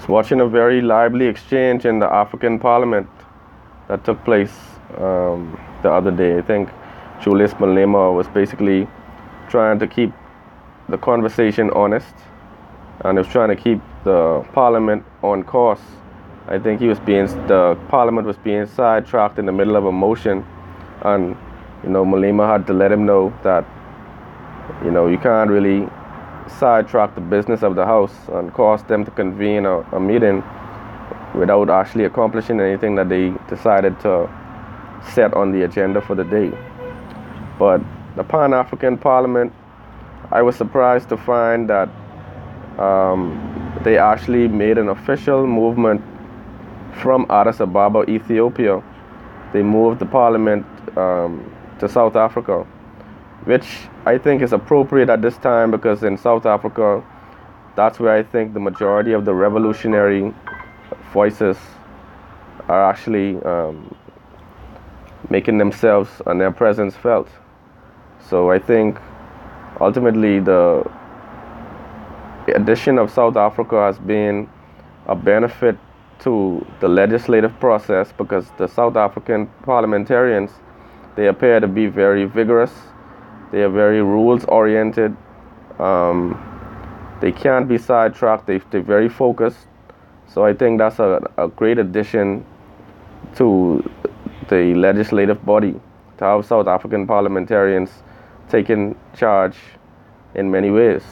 was watching a very lively exchange in the African Parliament that took place the other day. I think Julius Malema was basically trying to keep the conversation honest, and he was trying to keep the Parliament on course. I think the Parliament was being sidetracked in the middle of a motion, and Malema had to let him know that you can't really sidetrack the business of the House and cause them to convene a meeting without actually accomplishing anything that they decided to set on the agenda for the day. But the Pan-African Parliament, I was surprised to find that they actually made an official movement from Addis Ababa, Ethiopia. They moved the parliament to South Africa, which I think is appropriate at this time because in South Africa, that's where I think the majority of the revolutionary voices are actually making themselves and their presence felt. So I think ultimately the addition of South Africa has been a benefit to the legislative process because the South African parliamentarians, they appear to be very vigorous. They are very rules oriented. They can't be sidetracked. They're very focused. So I think that's a great addition to the legislative body to have South African parliamentarians taking charge in many ways,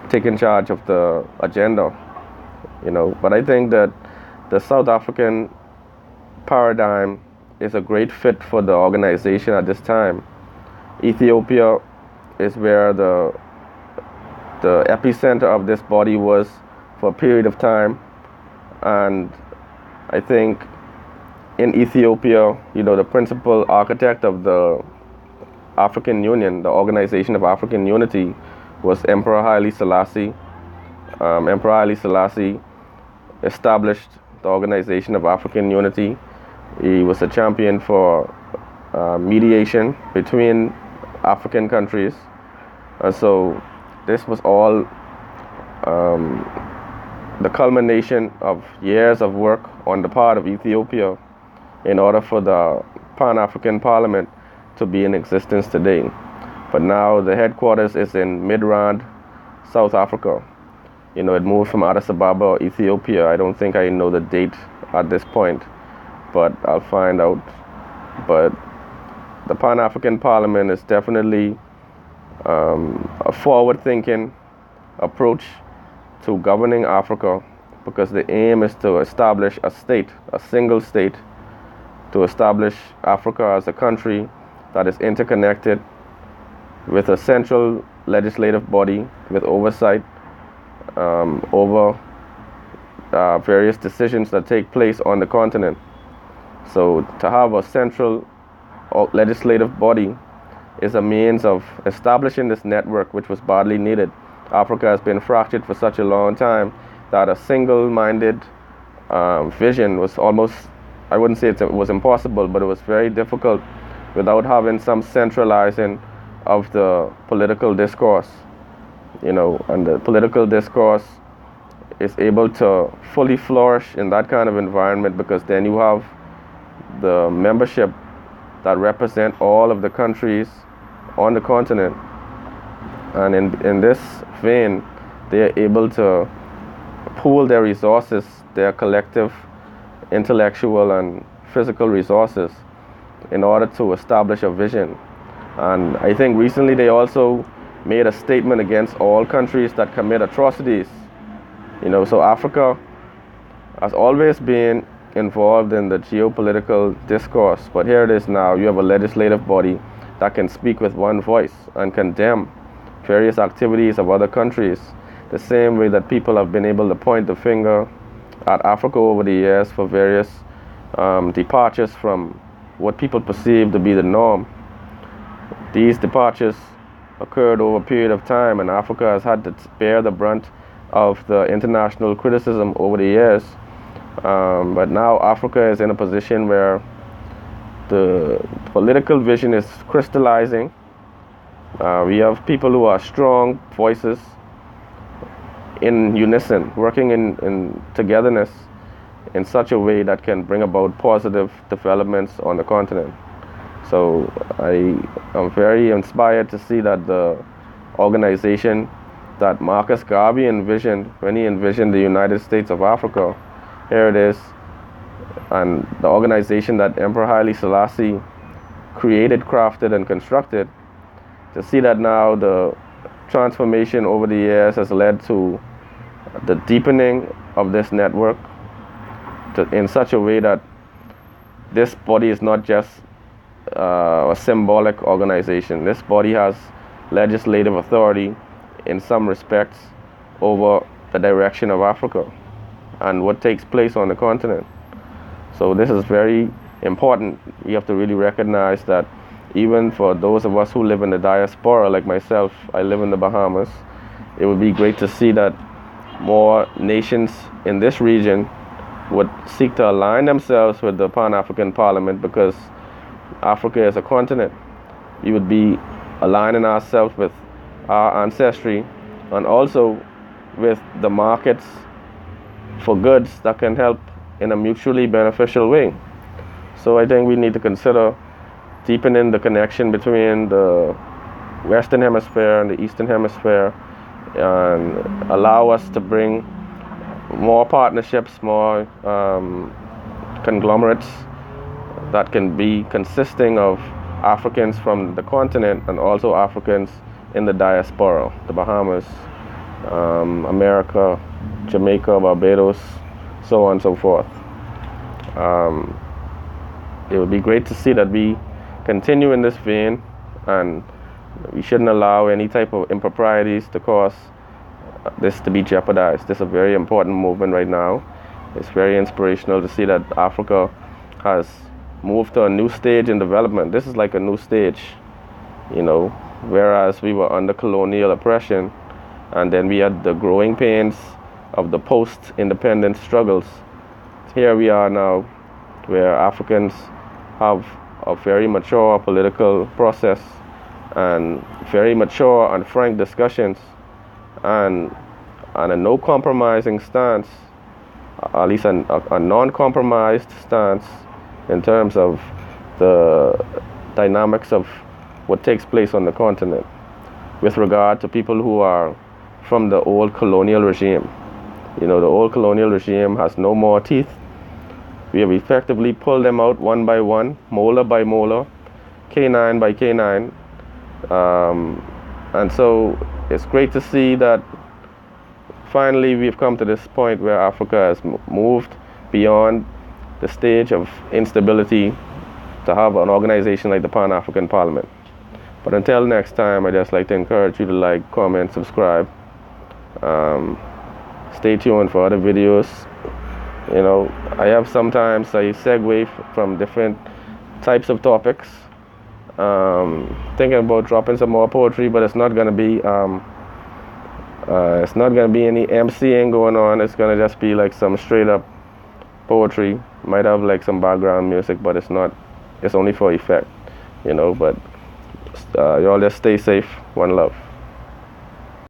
taking charge of the agenda, But I think that the South African paradigm is a great fit for the organization at this time. Ethiopia is where the epicenter of this body was for a period of time, and I think in Ethiopia, the principal architect of the African Union, the Organization of African Unity, was Emperor Haile Selassie. Emperor Haile Selassie established the Organization of African Unity. He was a champion for mediation between African countries. And so this was all the culmination of years of work on the part of Ethiopia in order for the Pan-African Parliament to be in existence today. But now the headquarters is in Midrand, South Africa. It moved from Addis Ababa, Ethiopia. I don't think I know the date at this point, but I'll find out. But the Pan-African Parliament is definitely a forward-thinking approach to governing Africa because the aim is to establish a state, a single state, to establish Africa as a country that is interconnected with a central legislative body with oversight over various decisions that take place on the continent. So to have a central legislative body is a means of establishing this network which was badly needed. Africa has been fractured for such a long time that a single-minded vision was almost, I wouldn't say it was impossible, but it was very difficult without having some centralizing of the political discourse, and the political discourse is able to fully flourish in that kind of environment because then you have the membership that represent all of the countries on the continent. And in this vein, they are able to pool their resources, their collective intellectual and physical resources in order to establish a vision. And I think recently they also made a statement against all countries that commit atrocities. So Africa has always been involved in the geopolitical discourse, but here it is now. You have a legislative body that can speak with one voice and condemn various activities of other countries, the same way that people have been able to point the finger at Africa over the years for various departures from what people perceive to be the norm. These departures occurred over a period of time, and Africa has had to bear the brunt of the international criticism over the years. But now Africa is in a position where the political vision is crystallizing. We have people who are strong voices in unison, working in togetherness in such a way that can bring about positive developments on the continent. So I am very inspired to see that the organization that Marcus Garvey envisioned when he envisioned the United States of Africa, here it is, and the organization that Emperor Haile Selassie created, crafted, and constructed, to see that now the transformation over the years has led to the deepening of this network in such a way that this body is not just a symbolic organization. This body has legislative authority in some respects over the direction of Africa and what takes place on the continent. So this is very important. You have to really recognize that even for those of us who live in the diaspora, like myself, I live in the Bahamas, it would be great to see that more nations in this region would seek to align themselves with the Pan-African Parliament, because Africa is a continent. We would be aligning ourselves with our ancestry and also with the markets for goods that can help in a mutually beneficial way. So I think we need to consider deepening the connection between the Western Hemisphere and the Eastern Hemisphere, and allow us to bring more partnerships, more conglomerates that can be consisting of Africans from the continent and also Africans in the diaspora, the Bahamas, America, Jamaica, Barbados, so on and so forth. It would be great to see that we continue in this vein, and we shouldn't allow any type of improprieties to cause this to be jeopardized. This is a very important movement right now. It's very inspirational to see that Africa has moved to a new stage in development. This is like a new stage, you know, whereas we were under colonial oppression, and then we had the growing pains of the post-independence struggles. Here we are now, where Africans have a very mature political process and very mature and frank discussions, and a no compromising stance, at least a non-compromised stance in terms of the dynamics of what takes place on the continent with regard to people who are from the old colonial regime. You know, the old colonial regime has no more teeth. We have effectively pulled them out one by one, molar by molar, canine by canine. And so it's great to see that finally we've come to this point where Africa has moved beyond the stage of instability to have an organization like the Pan-African Parliament. But until next time, I'd just like to encourage you to like, comment, subscribe. Stay tuned for other videos. You know, I segue from different types of topics. Thinking about dropping some more poetry, but it's not gonna be any MCing going on. It's gonna just be like some straight up poetry. Might have like some background music, but it's only for effect, you know. But y'all just stay safe. One love.